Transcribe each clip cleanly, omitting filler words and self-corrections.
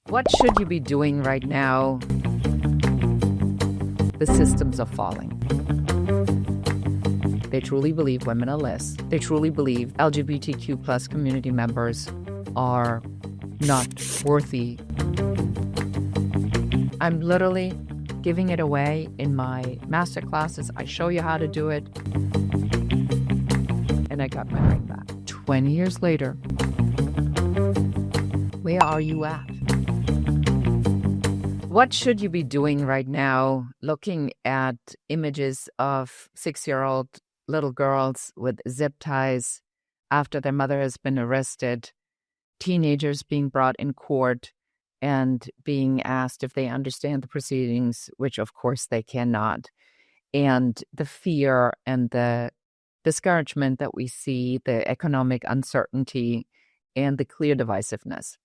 What should you be doing right now? The systems are falling. They truly believe women are less. They truly believe LGBTQ plus community members are not worthy. I'm literally giving it away in my masterclasses. I show you how to do it. And I got my ring back. 20 years later, where are you at? What should you be doing right now? Looking at images of 6-year-old little girls with zip ties after their mother has been arrested, teenagers being brought in court and being asked if they understand the proceedings, which of course they cannot, and the fear and the discouragement that we see, the economic uncertainty, and the clear divisiveness.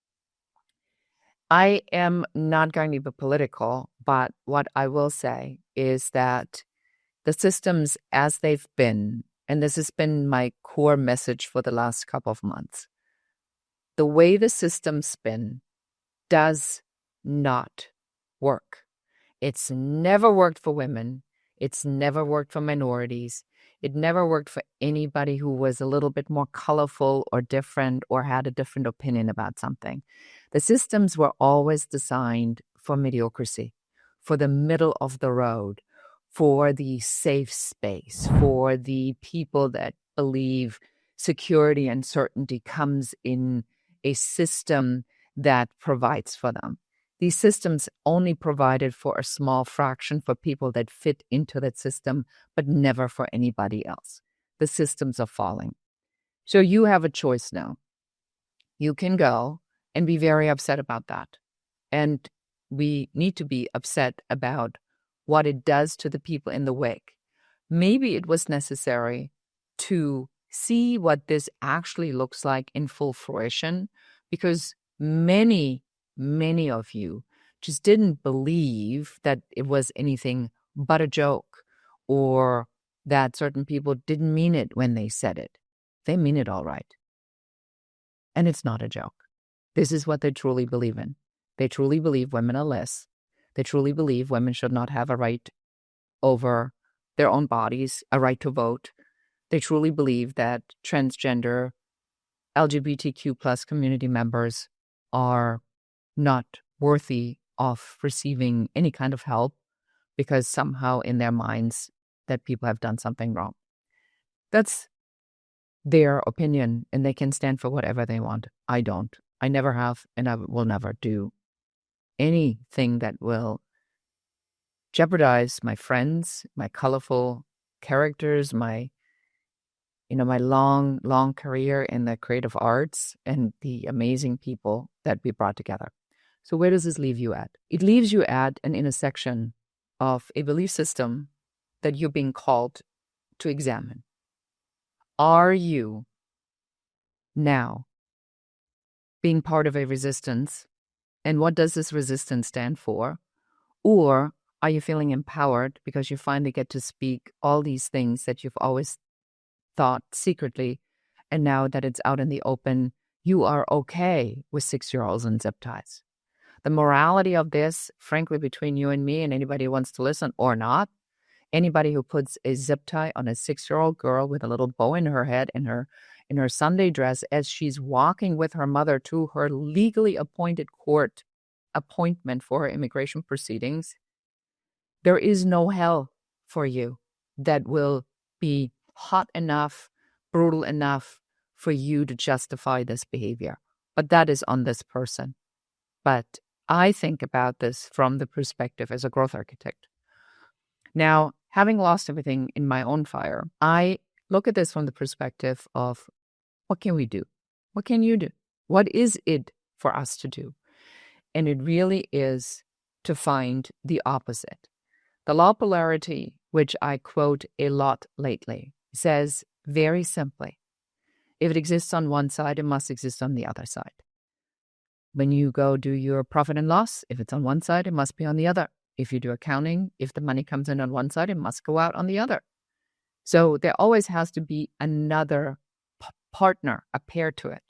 I am not going to be political, but what I will say is that the systems as they've been, and this has been my core message for the last couple of months, the way the systems spin does not work. It's never worked for women. It's never worked for minorities. It never worked for anybody who was a little bit more colorful or different or had a different opinion about something. The systems were always designed for mediocrity, for the middle of the road, for the safe space, for the people that believe security and certainty comes in a system that provides for them. These systems only provided for a small fraction for people that fit into that system, but never for anybody else. The systems are falling. So you have a choice now. You can go and be very upset about that. And we need to be upset about what it does to the people in the wake. Maybe it was necessary to see what this actually looks like in full fruition, because many of you just didn't believe that it was anything but a joke, or that certain people didn't mean it when they said it. They mean it all right. And it's not a joke. This is what they truly believe in. They truly believe women are less. They truly believe women should not have a right over their own bodies, a right to vote. They truly believe that transgender LGBTQ plus community members are not worthy of receiving any kind of help because somehow in their minds that people have done something wrong. That's their opinion, and they can stand for whatever they want. I don't. I never have, and I will never do anything that will jeopardize my friends, my colorful characters, my long career in the creative arts and the amazing people that we brought together. So where does this leave you at? It leaves you at an intersection of a belief system that you're being called to examine. Are you now being part of a resistance? And what does this resistance stand for? Or are you feeling empowered because you finally get to speak all these things that you've always thought secretly, and now that it's out in the open, you are okay with 6-year-olds and zip ties? The morality of this, frankly, between you and me and anybody who wants to listen or not, anybody who puts a zip tie on a 6-year-old girl with a little bow in her head in her Sunday dress as she's walking with her mother to her legally appointed court appointment for her immigration proceedings, there is no hell for you that will be hot enough, brutal enough for you to justify this behavior. But that is on this person. But I think about this from the perspective as a growth architect. Now, having lost everything in my own fire, I look at this from the perspective of what can we do? What can you do? What is it for us to do? And it really is to find the opposite. The law of polarity, which I quote a lot lately, says very simply, if it exists on one side, it must exist on the other side. When you go do your profit and loss, if it's on one side, it must be on the other. If you do accounting, if the money comes in on one side, it must go out on the other. So there always has to be another partner, a pair to it.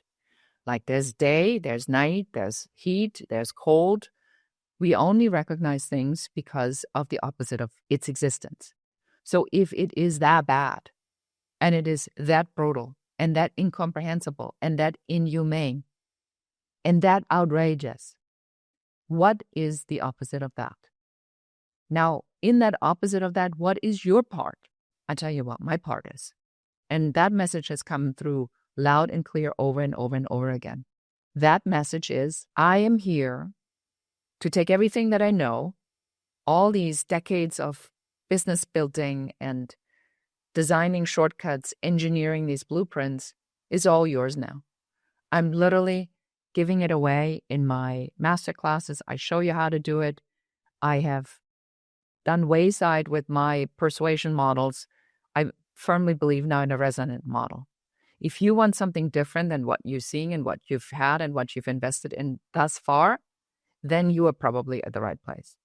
Like there's day, there's night, there's heat, there's cold. We only recognize things because of the opposite of its existence. So if it is that bad, and it is that brutal, and that incomprehensible, and that inhumane, and that outrageous, what is the opposite of that? Now, in that opposite of that, what is your part? I tell you what my part is. And that message has come through loud and clear over and over and over again. That message is, I am here to take everything that I know, all these decades of business building and designing shortcuts, engineering these blueprints, is all yours now. I'm literally giving it away in my masterclasses. I show you how to do it. I have done wayside with my persuasion models. I firmly believe now in a resonant model. If you want something different than what you're seeing and what you've had and what you've invested in thus far, then you are probably at the right place.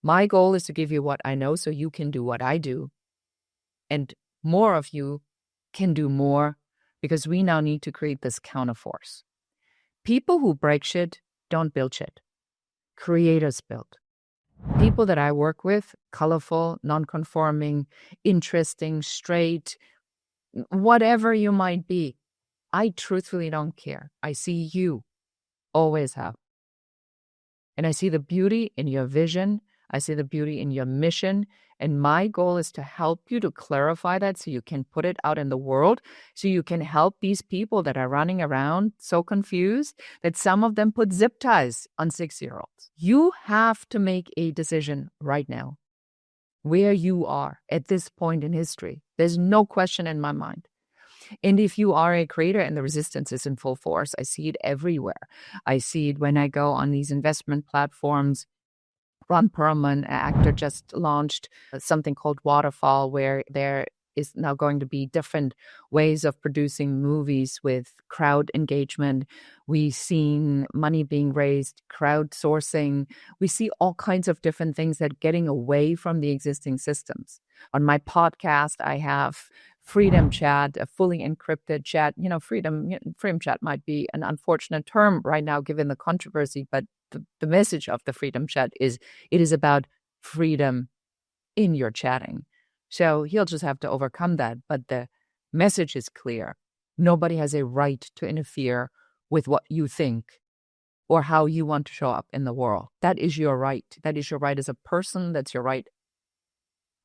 My goal is to give you what I know so you can do what I do. And more of you can do more because we now need to create this counterforce. People who break shit don't build shit. Creators build. People that I work with, colorful, non-conforming, interesting, straight, whatever you might be, I truthfully don't care. I see you, always have. And I see the beauty in your vision. I see the beauty in your mission. And my goal is to help you to clarify that so you can put it out in the world, so you can help these people that are running around so confused that some of them put zip ties on 6-year-olds. You have to make a decision right now where you are at this point in history. There's no question in my mind. And if you are a creator and the resistance is in full force, I see it everywhere. I see it when I go on these investment platforms. Ron Perlman, an actor, just launched something called Waterfall, where there is now going to be different ways of producing movies with crowd engagement. We've seen money being raised, crowdsourcing. We see all kinds of different things that are getting away from the existing systems. On my podcast, I have Freedom Chat, a fully encrypted chat. Freedom Chat might be an unfortunate term right now given the controversy, but the message of the Freedom Chat is it is about freedom in your chatting. So he'll just have to overcome that. But the message is clear. Nobody has a right to interfere with what you think or how you want to show up in the world. That is your right. That is your right as a person. That's your right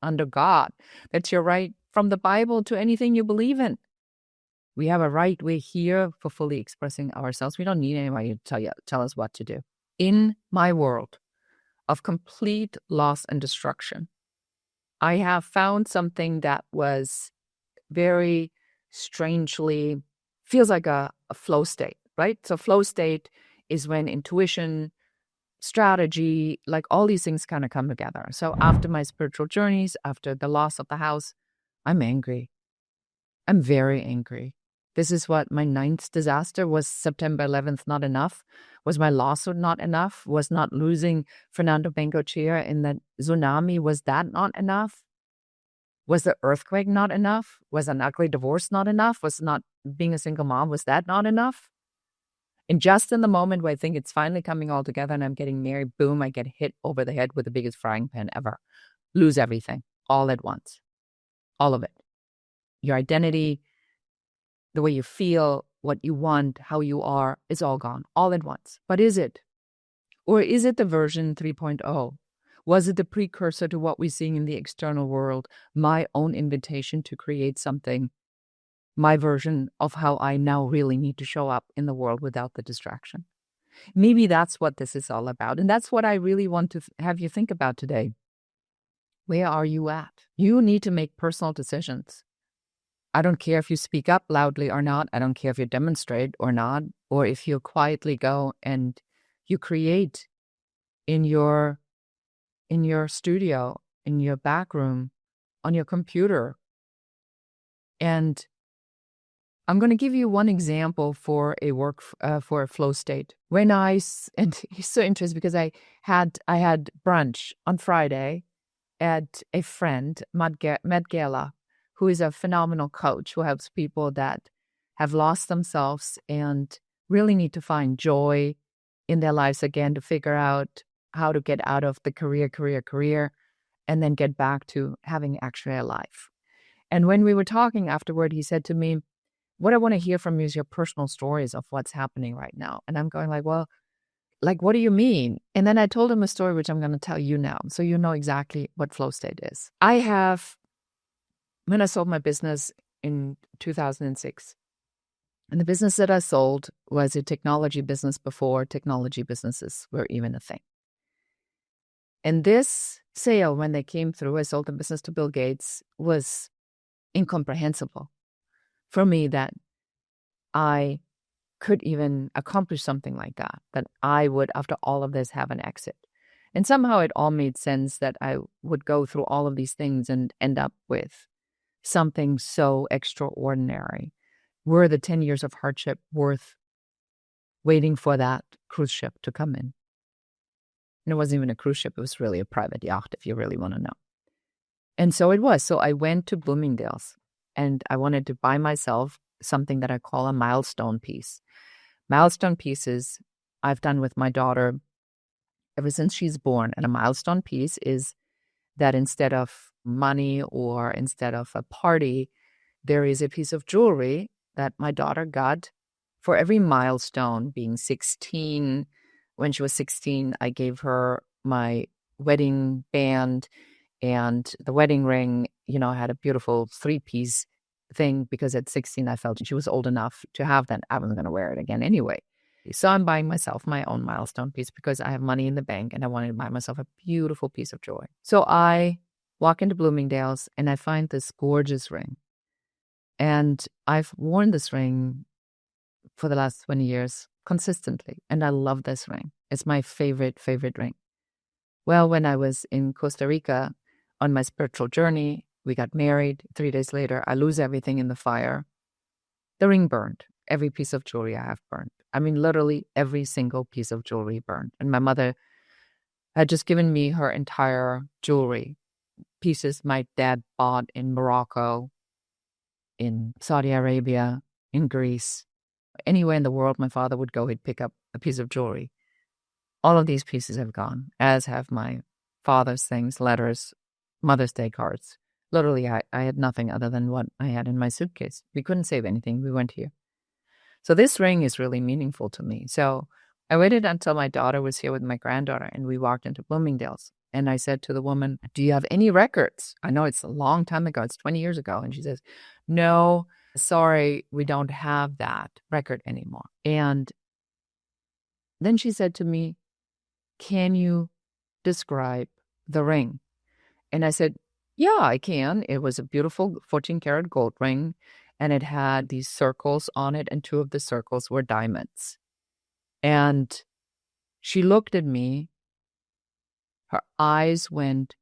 under God. That's your right from the Bible to anything you believe in. We have a right. We're here for fully expressing ourselves. We don't need anybody to tell us what to do. In my world of complete loss and destruction, I have found something that was very strangely, feels like a flow state, right? So flow state is when intuition, strategy, like all these things kind of come together. So after my spiritual journeys, after the loss of the house, I'm angry. I'm very angry. This is what my 9th disaster was. September 11th not enough? Was my lawsuit not enough? Was not losing Fernando Bengochea in that tsunami, was that not enough? Was the earthquake not enough? Was an ugly divorce not enough? Was not being a single mom, was that not enough? And just in the moment where I think it's finally coming all together and I'm getting married, boom, I get hit over the head with the biggest frying pan ever. Lose everything all at once. All of it. Your identity, the way you feel, what you want, how you are, is all gone, all at once. But is it? Or is it the version 3.0? Was it the precursor to what we're seeing in the external world? My own invitation to create something, my version of how I now really need to show up in the world without the distraction. Maybe that's what this is all about. And that's what I really want to have you think about today. Where are you at? You need to make personal decisions. I don't care if you speak up loudly or not. I don't care if you demonstrate or not, or if you quietly go and you create in your studio, in your back room, on your computer. And I'm going to give you one example for a for a flow state. And it's so interesting because I had brunch on Friday at a friend, Matt Gala, who is a phenomenal coach who helps people that have lost themselves and really need to find joy in their lives again, to figure out how to get out of the career, and then get back to having actually a life. And when we were talking afterward, he said to me, what I want to hear from you is your personal stories of what's happening right now. And I'm going like, well, like, what do you mean? And then I told him a story, which I'm going to tell you now, so you know exactly what flow state is. When I sold my business in 2006, and the business that I sold was a technology business before technology businesses were even a thing. And this sale, when they came through, I sold the business to Bill Gates, was incomprehensible for me that I could even accomplish something like that I would, after all of this, have an exit. And somehow it all made sense that I would go through all of these things and end up with something so extraordinary. Were the 10 years of hardship worth waiting for that cruise ship to come in? And it wasn't even a cruise ship. It was really a private yacht, if you really want to know. And so it was. So I went to Bloomingdale's and I wanted to buy myself something that I call a milestone piece. Milestone pieces I've done with my daughter ever since she's born. And a milestone piece is that instead of money or instead of a party, there is a piece of jewelry that my daughter got for every milestone, being 16. When she was 16, I gave her my wedding band and the wedding ring. I had a beautiful 3-piece thing because at 16, I felt she was old enough to have that. I wasn't going to wear it again anyway. So I'm buying myself my own milestone piece because I have money in the bank and I wanted to buy myself a beautiful piece of jewelry. So I walk into Bloomingdale's and I find this gorgeous ring. And I've worn this ring for the last 20 years consistently. And I love this ring. It's my favorite ring. Well, when I was in Costa Rica on my spiritual journey, we got married. 3 days later, I lose everything in the fire. The ring burned. Every piece of jewelry I have burned. I mean, literally every single piece of jewelry burned. And my mother had just given me her entire jewelry. Pieces my dad bought in Morocco, in Saudi Arabia, in Greece. Anywhere in the world my father would go, he'd pick up a piece of jewelry. All of these pieces have gone, as have my father's things, letters, Mother's Day cards. Literally, I had nothing other than what I had in my suitcase. We couldn't save anything. We went here. So this ring is really meaningful to me. So I waited until my daughter was here with my granddaughter and we walked into Bloomingdale's. And I said to the woman, do you have any records? I know it's a long time ago. It's 20 years ago. And she says, no, sorry, we don't have that record anymore. And then she said to me, can you describe the ring? And I said, yeah, I can. It was a beautiful 14-karat gold ring. And it had these circles on it. And 2 of the circles were diamonds. And she looked at me. Her eyes went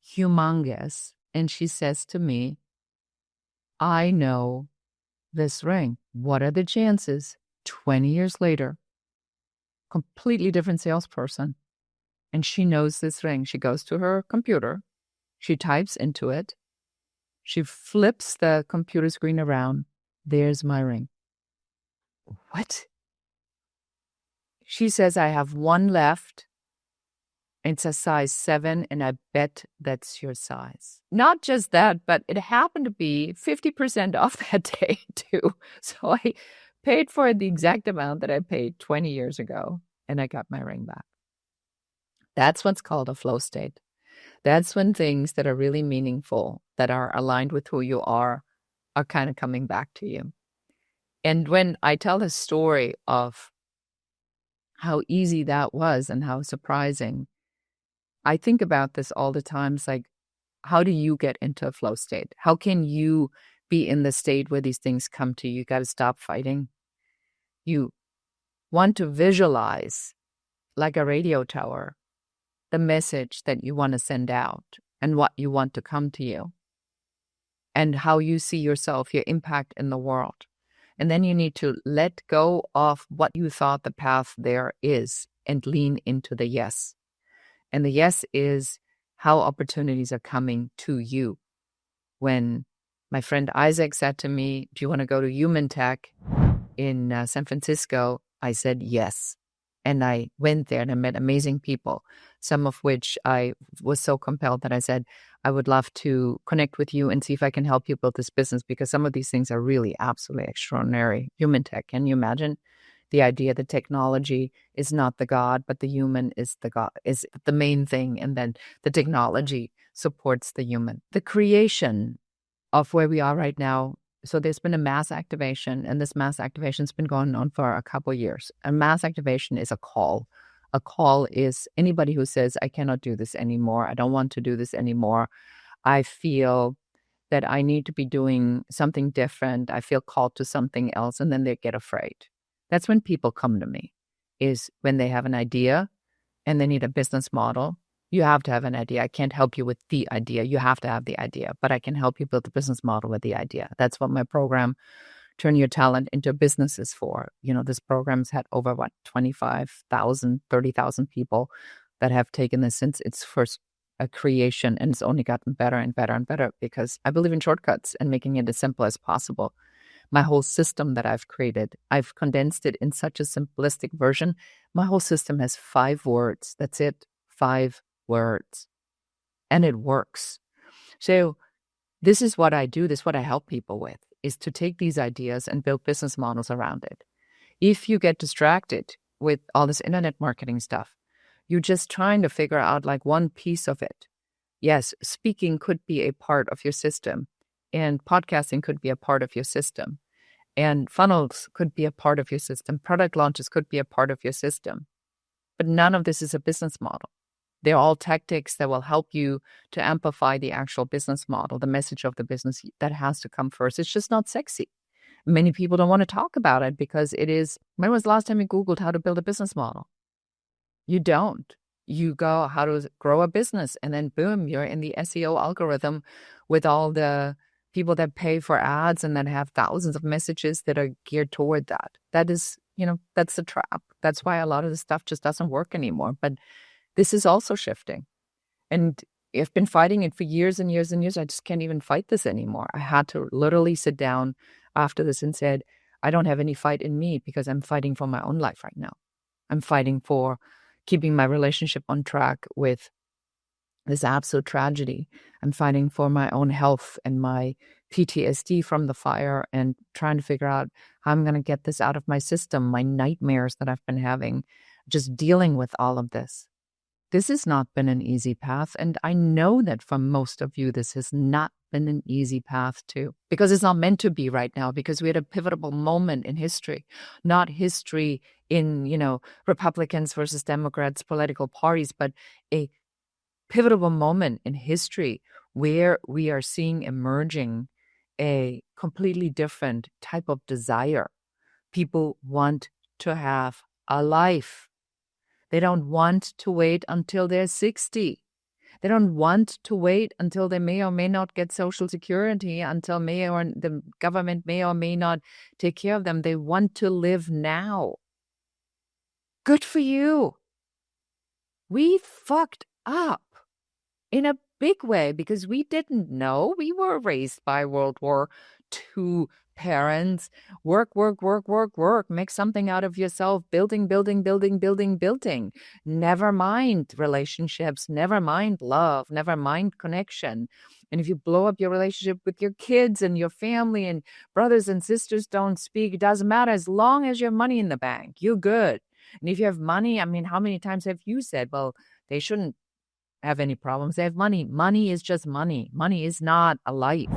humongous. And she says to me, I know this ring. What are the chances? 20 years later, completely different salesperson. And she knows this ring. She goes to her computer. She types into it. She flips the computer screen around. There's my ring. What? She says, I have one left. It's a size 7, and I bet that's your size. Not just that, but it happened to be 50% off that day, too. So I paid for the exact amount that I paid 20 years ago, and I got my ring back. That's what's called a flow state. That's when things that are really meaningful, that are aligned with who you are kind of coming back to you. And when I tell the story of how easy that was and how surprising, I think about this all the time. It's like, how do you get into a flow state? How can you be in the state where these things come to you? You got to stop fighting. You want to visualize, like a radio tower, the message that you want to send out and what you want to come to you and how you see yourself, your impact in the world. And then you need to let go of what you thought the path there is and lean into the yes. And the yes is how opportunities are coming to you. When my friend Isaac said to me, do you want to go to human tech? in San Francisco, I said yes. And I went there and I met amazing people, some of which I was so compelled that I said, I would love to connect with you and see if I can help you build this business, because some of these things are really absolutely extraordinary. Human tech, can you imagine? The idea that technology is not the God, but the human is the God, is the main thing. And then the technology supports the human. The creation of where we are right now. So there's been a mass activation, and this mass activation has been going on for a couple of years. A mass activation is a call. A call is anybody who says, I cannot do this anymore. I don't want to do this anymore. I feel that I need to be doing something different. I feel called to something else, and then they get afraid. That's when people come to me, is when they have an idea and they need a business model. You have to have an idea. I can't help you with the idea. You have to have the idea, but I can help you build the business model with the idea. That's what my program, Turn Your Talent into Business, is for. This program's had over 25,000, 30,000 people that have taken this since its first creation, and it's only gotten better and better and better because I believe in shortcuts and making it as simple as possible. My whole system that I've created, I've condensed it in such a simplistic version. My whole system has 5 words. That's it. 5 words. And it works. So this is what I do. This is what I help people with, is to take these ideas and build business models around it. If you get distracted with all this internet marketing stuff, you're just trying to figure out like one piece of it. Yes, speaking could be a part of your system, and podcasting could be a part of your system, and funnels could be a part of your system. Product launches could be a part of your system. But none of this is a business model. They're all tactics that will help you to amplify the actual business model, the message of the business that has to come first. It's just not sexy. Many people don't want to talk about it because it is, when was the last time you Googled how to build a business model? You don't. You go how to grow a business, and then boom, you're in the SEO algorithm with all the people that pay for ads and that have thousands of messages that are geared toward that. That is, that's a trap. That's why a lot of the stuff just doesn't work anymore. But this is also shifting. And I've been fighting it for years and years and years. I just can't even fight this anymore. I had to literally sit down after this and said, I don't have any fight in me because I'm fighting for my own life right now. I'm fighting for keeping my relationship on track with this absolute tragedy. I'm fighting for my own health and my PTSD from the fire, and trying to figure out how I'm going to get this out of my system, my nightmares that I've been having, just dealing with all of this. This has not been an easy path, and I know that for most of you, this has not been an easy path too, because it's not meant to be right now, because we had a pivotal moment in history, not history in, Republicans versus Democrats, political parties, but a pivotal moment in history where we are seeing emerging a completely different type of desire. People want to have a life. They don't want to wait until they're 60. They don't want to wait until they may or may not get Social Security, until the government may or may not take care of them. They want to live now. Good for you. We fucked up in a big way because we didn't know. We were raised by World War II parents. Work, work, work, work, work. Make something out of yourself. Building, building, building, building, building. Never mind relationships. Never mind love. Never mind connection. And if you blow up your relationship with your kids and your family, and brothers and sisters don't speak, it doesn't matter. As long as you have money in the bank, you're good. And if you have money, I mean, how many times have you said, well, they shouldn't have any problems? They have money. Money is just money. Money is not a life.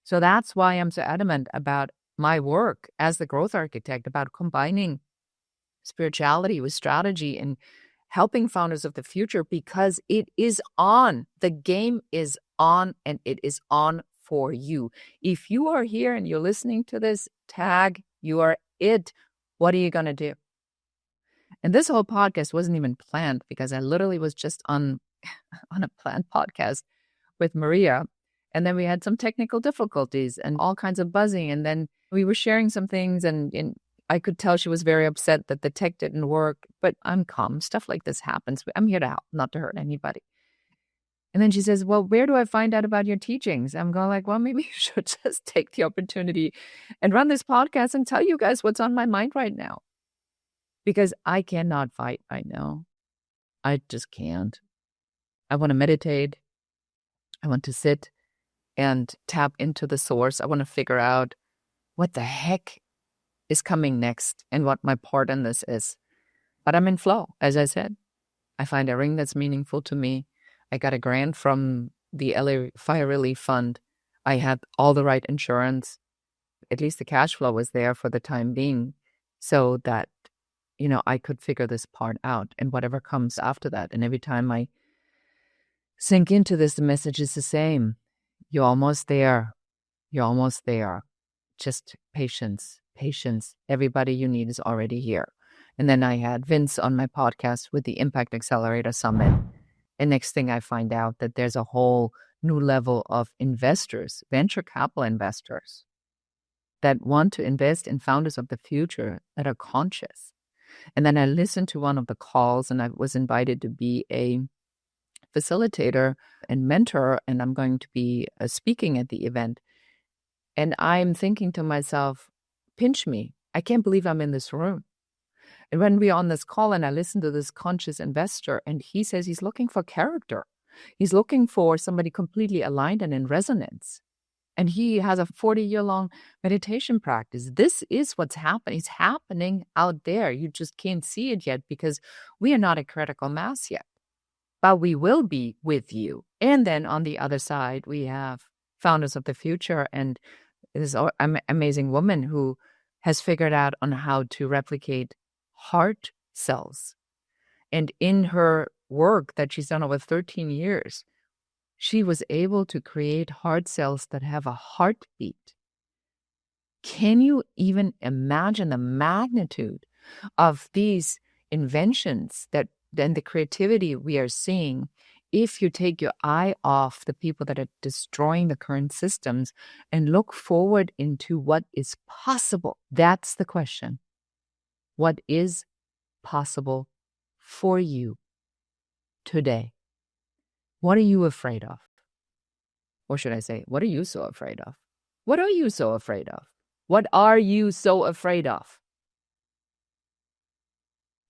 So that's why I'm so adamant about my work as the growth architect, about combining spirituality with strategy and helping founders of the future, because it is on. The game is on, and it is on for you. If you are here and you're listening to this, tag, you are it. What are you going to do? And this whole podcast wasn't even planned, because I literally was just on a planned podcast with Maria. And then we had some technical difficulties and all kinds of buzzing. And then we were sharing some things, and I could tell she was very upset that the tech didn't work. But I'm calm. Stuff like this happens. I'm here to help, not to hurt anybody. And then she says, well, where do I find out about your teachings? I'm going like, well, maybe you should just take the opportunity and run this podcast and tell you guys what's on my mind right now. Because I cannot fight right now. I just can't. I want to meditate. I want to sit and tap into the source. I want to figure out what the heck is coming next and what my part in this is. But I'm in flow, as I said. I find a ring that's meaningful to me. I got a grant from the LA Fire Relief Fund. I had all the right insurance. At least the cash flow was there for the time being so that, I could figure this part out and whatever comes after that. And every time I sink into this, the message is the same. You're almost there. You're almost there. Just patience, patience. Everybody you need is already here. And then I had Vince on my podcast with the Impact Accelerator Summit. And next thing I find out that there's a whole new level of investors, venture capital investors, that want to invest in founders of the future that are conscious. And then I listened to one of the calls and I was invited to be a facilitator and mentor, and I'm going to be speaking at the event. And I'm thinking to myself, pinch me. I can't believe I'm in this room. And when we're on this call and I listen to this conscious investor and he says he's looking for character. He's looking for somebody completely aligned and in resonance. And he has a 40-year-long meditation practice. This is what's happening. It's happening out there. You just can't see it yet because we are not a critical mass yet. But we will be with you. And then on the other side, we have founders of the future and this amazing woman who has figured out on how to replicate heart cells. And in her work that she's done over 13 years, she was able to create heart cells that have a heartbeat. Can you even imagine the magnitude of these inventions that then the creativity we are seeing if you take your eye off the people that are destroying the current systems and look forward into what is possible? That's the question. What is possible for you today? What are you afraid of? Or should I say, what are you so afraid of? What are you so afraid of? What are you so afraid of?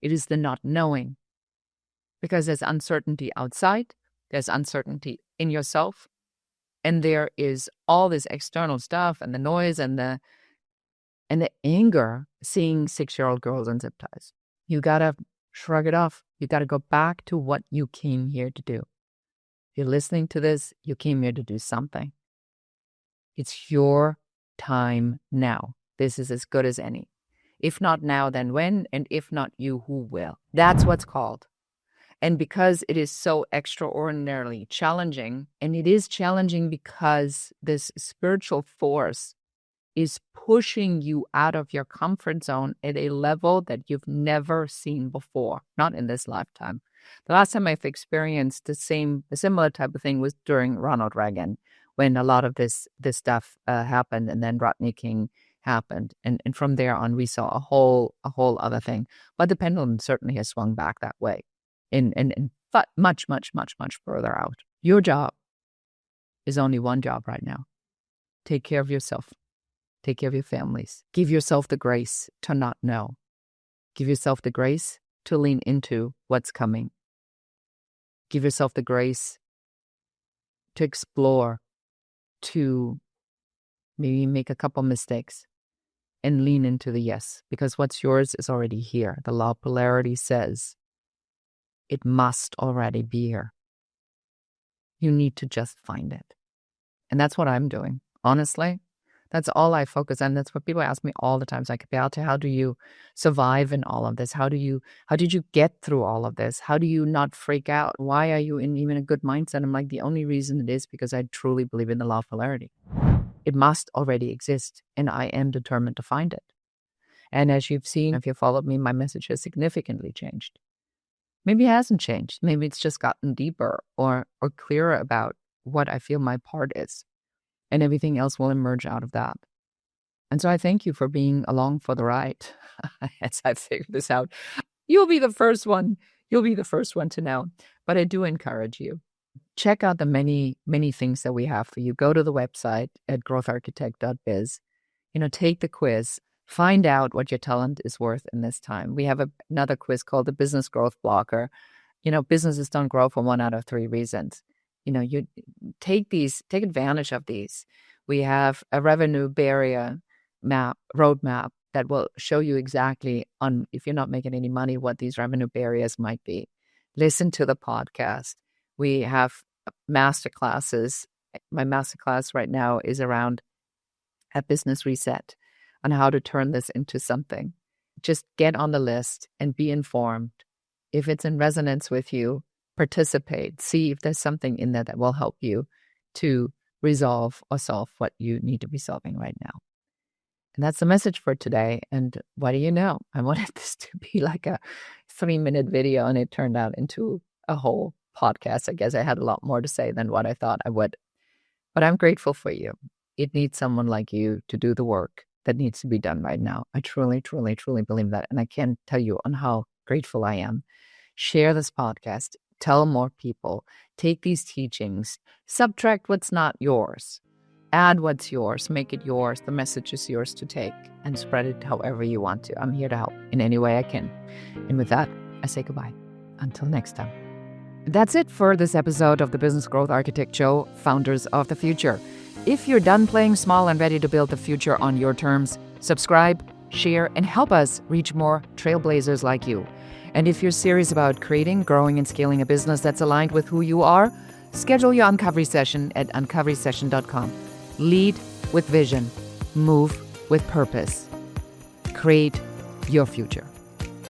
It is the not knowing. Because there's uncertainty outside, there's uncertainty in yourself, and there is all this external stuff and the noise and the anger seeing 6-year-old girls in zip ties. You gotta shrug it off. You gotta go back to what you came here to do. If you're listening to this, you came here to do something. It's your time now. This is as good as any. If not now, then when? And if not you, who will? That's what's called. And because it is so extraordinarily challenging, and it is challenging because this spiritual force is pushing you out of your comfort zone at a level that you've never seen before, not in this lifetime. The last time I've experienced a similar type of thing was during Ronald Reagan, when a lot of this stuff happened, and then Rodney King happened, and from there on we saw a whole other thing. But the pendulum certainly has swung back that way, but much further out. Your job is only one job right now. Take care of yourself. Take care of your families. Give yourself the grace to not know. Give yourself the grace to lean into what's coming. Give yourself the grace to explore, to maybe make a couple mistakes and lean into the yes, because what's yours is already here. The law of polarity says it must already be here. You need to just find it. And that's what I'm doing. Honestly, that's all I focus on. That's what people ask me all the time. It's like, Beate, how do you survive in all of this? How did you get through all of this? How do you not freak out? Why are you in even a good mindset? I'm like, the only reason it is because I truly believe in the law of polarity. It must already exist, and I am determined to find it. And as you've seen, if you followed me, my message has significantly changed. Maybe it hasn't changed. Maybe it's just gotten deeper or clearer about what I feel my part is. And everything else will emerge out of that. And so I thank you for being along for the ride as I figure this out. You'll be the first one. You'll be the first one to know. But I do encourage you. check out the many, many things that we have for you. Go to the website at growtharchitect.biz. Take the quiz. Find out what your talent is worth in this time. We have another quiz called the Business Growth Blocker. Businesses don't grow for 1 out of 3 reasons. You take advantage of these. We have a revenue barrier roadmap that will show you exactly if you're not making any money, what these revenue barriers might be. Listen to the podcast. We have masterclasses. My masterclass right now is around a business reset on how to turn this into something. Just get on the list and be informed. If it's in resonance with you, participate. See if there's something in there that will help you to resolve or solve what you need to be solving right now. And that's the message for today. And what do you know? I wanted this to be like a 3-minute video, and it turned out into a whole podcast. I guess I had a lot more to say than what I thought I would. But I'm grateful for you. It needs someone like you to do the work that needs to be done right now. I truly, truly, truly believe that. And I can't tell you on how grateful I am. Share this podcast. Tell more people. Take these teachings. Subtract what's not yours. Add what's yours. Make it yours. The message is yours to take, and spread it however you want to. I'm here to help in any way I can. And with that, I say goodbye. Until next time. That's it for this episode of the Business Growth Architect Show, Founders of the Future. If you're done playing small and ready to build the future on your terms, subscribe, share, and help us reach more trailblazers like you. And if you're serious about creating, growing, and scaling a business that's aligned with who you are, schedule your uncovery session at uncoverysession.com. Lead with vision. Move with purpose. Create your future.